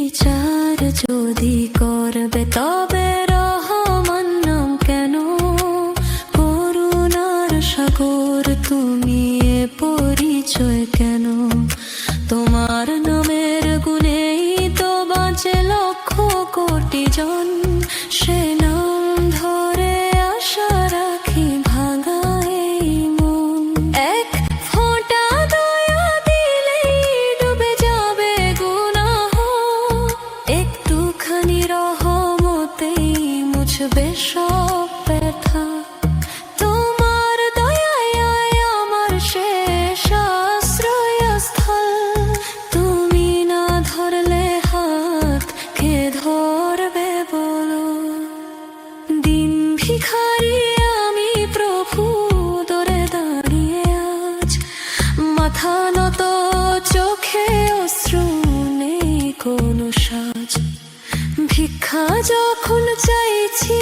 বিচার যদি করবে তবে রহমান নাম কেন? করুণার সাগর তুমি, এ পরিচয় কেন? তোমার নামের গুণেই তো বাঁচে লক্ষ কোটি জন। সে নাম ধরে আশা রাখি ভাঙা এই মন। এক ফোঁটা দয়া দিলেই ডুবে যাবে গুনাহ, একটুখানি রহমতেই মুছবে সব ব্যথা। তোমার দয়ায় আমার শেষ আশ্রয়স্থল। তুমি না ধরলে হাত কে ধরবে বলো? দিন ভিখারি আমি প্রভু, দরে দাঁড়িয়ে আজ মাথা নত, চোখে অশ্রু নেই কোনো সাজ। ভিক্ষা যখন চাইছি